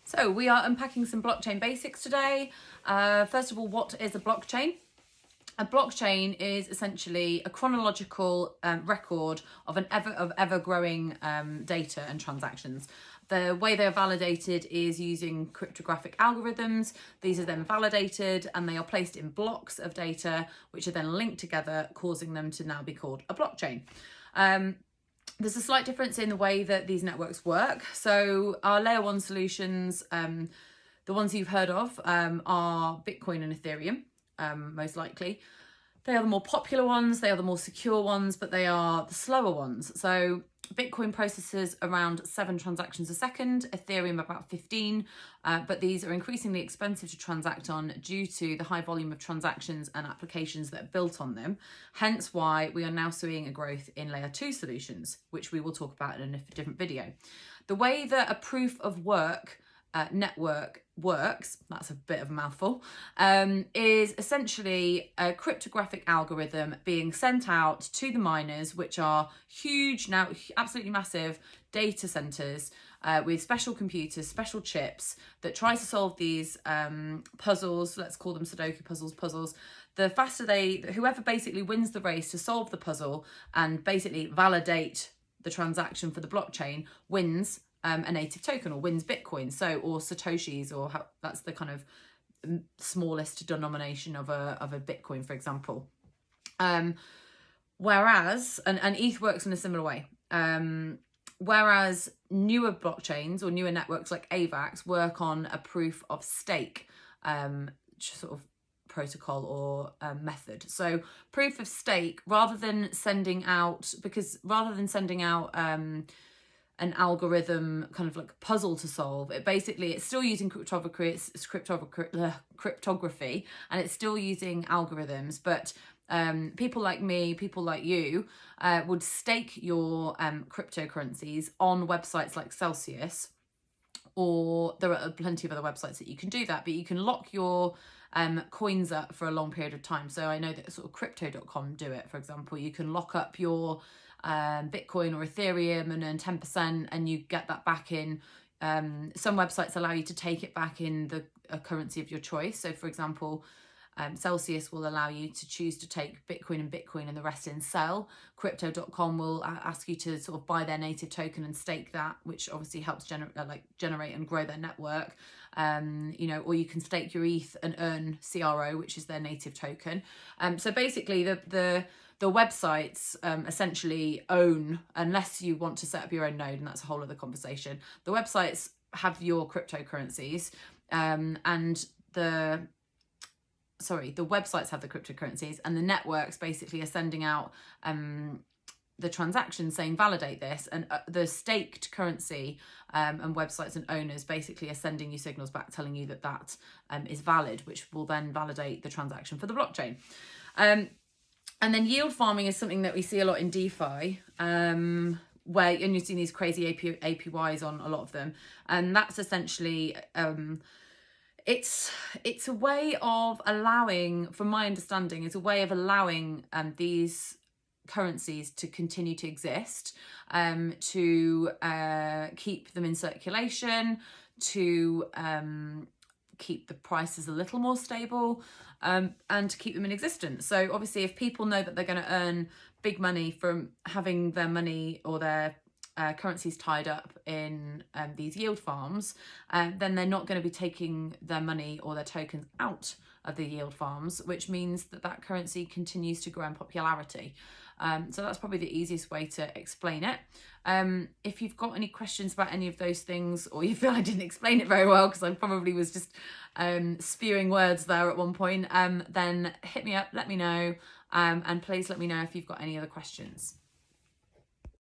So we are unpacking some blockchain basics today. First of all, what is a blockchain? A blockchain is essentially a chronological record of ever-growing data and transactions. The way they are validated is using cryptographic algorithms. These are then validated and they are placed in blocks of data, which are then linked together, causing them to now be called a blockchain. There's a slight difference in the way that these networks work. So our layer one solutions, the ones you've heard of, are Bitcoin and Ethereum, most likely. They are the more popular ones, they are the more secure ones, but they are the slower ones. So Bitcoin processes around 7 transactions a second, Ethereum about 15, but these are increasingly expensive to transact on due to the high volume of transactions and applications that are built on them. Hence why we are now seeing a growth in layer 2 solutions, which we will talk about in a different video. The way that a proof of work network works, that's a bit of a mouthful, is essentially a cryptographic algorithm being sent out to the miners, which are huge, now absolutely massive data centers with special computers, special chips that try to solve these puzzles. Let's call them Sudoku puzzles. The faster whoever basically wins the race to solve the puzzle and basically validate the transaction for the blockchain wins a native token, or wins Bitcoin, or Satoshis, or that's the kind of smallest denomination of a Bitcoin, for example. Whereas, and ETH works in a similar way. Whereas newer blockchains or newer networks like AVAX work on a proof of stake sort of protocol or method. So proof of stake, rather than sending out an algorithm kind of like puzzle to solve, it's still using cryptography, and it's still using algorithms, but people like me, people like you would stake your cryptocurrencies on websites like Celsius, or there are plenty of other websites that you can do that, but you can lock your coins up for a long period of time. So I know that sort of crypto.com do it, for example. You can lock up your Bitcoin or Ethereum and earn 10%, and you get that back in. Some websites allow you to take it back in the currency of your choice. So for example, Celsius will allow you to choose to take Bitcoin and the rest in Cell. Crypto.com will ask you to sort of buy their native token and stake that, which obviously helps generate and grow their network. Or you can stake your ETH and earn CRO, which is their native token. So basically the websites essentially own, unless you want to set up your own node, and that's a whole other conversation. The websites have your cryptocurrencies, and the websites have the cryptocurrencies, and the networks basically are sending out the transaction saying validate this, and the staked currency and websites and owners basically are sending you signals back telling you that is valid, which will then validate the transaction for the blockchain. And then yield farming is something that we see a lot in DeFi, and you've seen these crazy APYs on a lot of them, and that's essentially it's a way of allowing, from my understanding, it's a way of allowing these currencies to continue to exist, to keep them in circulation, to keep the prices a little more stable, and to keep them in existence. So obviously if people know that they're going to earn big money from having their money or their currencies tied up in these yield farms, then they're not going to be taking their money or their tokens out of the yield farms, which means that currency continues to grow in popularity. So that's probably the easiest way to explain it. If you've got any questions about any of those things, or you feel I didn't explain it very well because I probably was just spewing words there at one point, then hit me up, let me know, and please let me know if you've got any other questions.